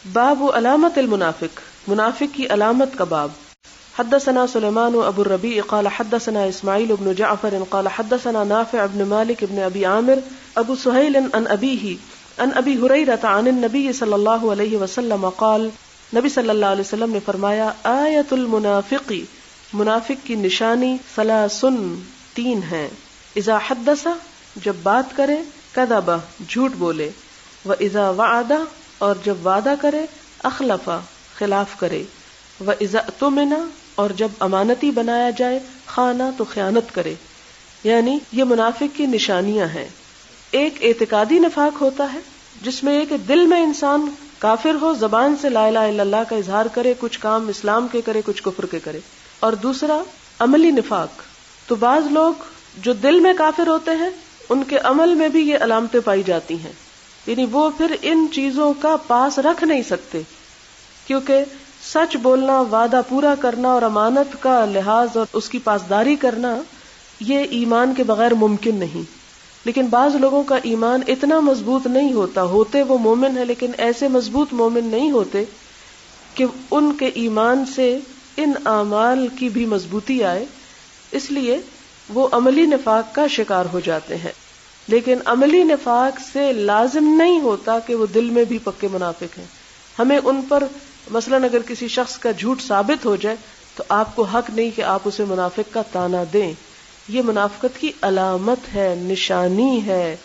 باب علامت المنافق، منافق کی علامت کا باب۔ حدثنا سلیمان ابو الربیع قال حدثنا اسماعیل بن جعفر قال حدثنا نافع بن مالک بن ابی عامر ابو سہیل عن ابیہ عن ابی ہریرہ عن النبی صلی اللہ علیہ وسلم قال، نبی صلی اللہ علیہ وسلم نے فرمایا، آیت المنافق، منافق کی نشانی ثلاثن، تین ہیں، اذا حدث، جب بات کرے، کذب، جھوٹ بولے، واذا وعد، اور جب وعدہ کرے، اخلف، خلاف کرے، واذا اؤتمن، اور جب امانتی بنایا جائے، خانہ، تو خیانت کرے۔ یعنی یہ منافق کی نشانیاں ہیں۔ ایک اعتقادی نفاق ہوتا ہے جس میں یہ کہ دل میں انسان کافر ہو، زبان سے لا الہ الا اللہ کا اظہار کرے، کچھ کام اسلام کے کرے، کچھ کفر کے کرے، اور دوسرا عملی نفاق۔ تو بعض لوگ جو دل میں کافر ہوتے ہیں ان کے عمل میں بھی یہ علامتیں پائی جاتی ہیں، یعنی وہ پھر ان چیزوں کا پاس رکھ نہیں سکتے، کیونکہ سچ بولنا، وعدہ پورا کرنا اور امانت کا لحاظ اور اس کی پاسداری کرنا یہ ایمان کے بغیر ممکن نہیں۔ لیکن بعض لوگوں کا ایمان اتنا مضبوط نہیں ہوتے وہ مومن ہیں لیکن ایسے مضبوط مومن نہیں ہوتے کہ ان کے ایمان سے ان اعمال کی بھی مضبوطی آئے، اس لیے وہ عملی نفاق کا شکار ہو جاتے ہیں۔ لیکن عملی نفاق سے لازم نہیں ہوتا کہ وہ دل میں بھی پکے منافق ہیں۔ ہمیں ان پر مثلاً اگر کسی شخص کا جھوٹ ثابت ہو جائے تو آپ کو حق نہیں کہ آپ اسے منافق کا طعنہ دیں، یہ منافقت کی علامت ہے، نشانی ہے،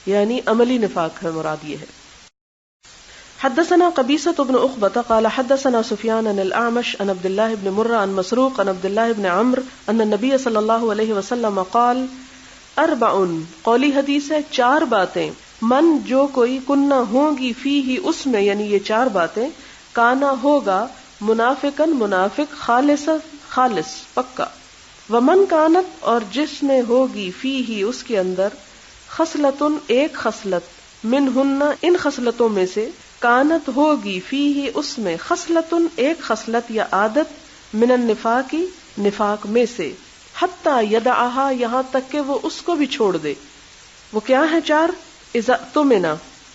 یعنی عملی نفاق ہے، مراد یہ ہے۔ حدثنا قبیصۃ بن عقبۃ قال حدثنا سفیان عن الاعمش عن عبد الله بن مرہ عن مسروق عن عبد الله بن عمرو ان النبی صلی اللہ علیہ وسلم قال، اربع، قولی حدیث ہے، چار باتیں، من، جو کوئی، کننا، ہوں گی، فیہ، اس میں، یعنی یہ چار باتیں، کانا، ہوگا، منافقن، منافق، خالص، خالص، پکا، ومن کانت، اور جس میں ہوگی، فیہ، اس کے اندر، خصلتن، ایک خصلت، منہن، ان خصلتوں میں سے، کانت، ہوگی، فیہ، اس میں، خصلتن، ایک خصلت یا عادت، من النفاق، نفاق میں سے، حتی یدعہا، یہاں تک کہ وہ اس کو بھی چھوڑ دے۔ وہ کیا ہے چار؟ اذا اؤتمن،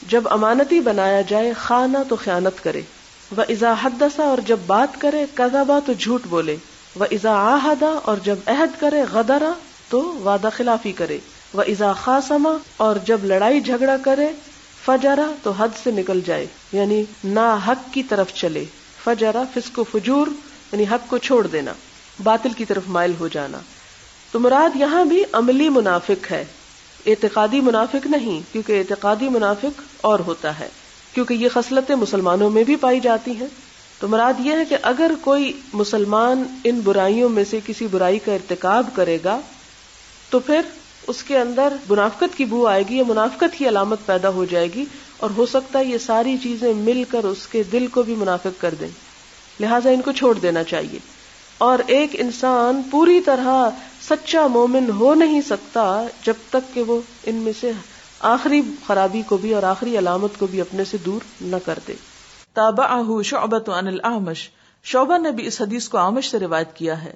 جب امانتی بنایا جائے، خانہ، تو خیانت کرے، واذا حدث، اور جب بات کرے، کذب، تو جھوٹ بولے، واذا عاہد، اور جب عہد کرے، غدر، تو وعدہ خلافی کرے، واذا خاصم، اور جب لڑائی جھگڑا کرے، فجر، تو حد سے نکل جائے، یعنی نا حق کی طرف چلے، فجر، فسق و فجور، یعنی حق کو چھوڑ دینا، باطل کی طرف مائل ہو جانا۔ تو مراد یہاں بھی عملی منافق ہے، اعتقادی منافق نہیں، کیونکہ اعتقادی منافق اور ہوتا ہے، کیونکہ یہ خصلتیں مسلمانوں میں بھی پائی جاتی ہیں۔ تو مراد یہ ہے کہ اگر کوئی مسلمان ان برائیوں میں سے کسی برائی کا ارتکاب کرے گا تو پھر اس کے اندر منافقت کی بو آئے گی، یا منافقت کی علامت پیدا ہو جائے گی، اور ہو سکتا ہے یہ ساری چیزیں مل کر اس کے دل کو بھی منافق کر دیں، لہٰذا ان کو چھوڑ دینا چاہیے۔ اور ایک انسان پوری طرح سچا مومن ہو نہیں سکتا جب تک کہ وہ ان میں سے آخری خرابی کو بھی اور آخری علامت کو بھی اپنے سے دور نہ کر دے۔ تابعہ شعبۃ عن الاعمش، شعبہ نے بھی اس حدیث کو اعمش سے روایت کیا ہے،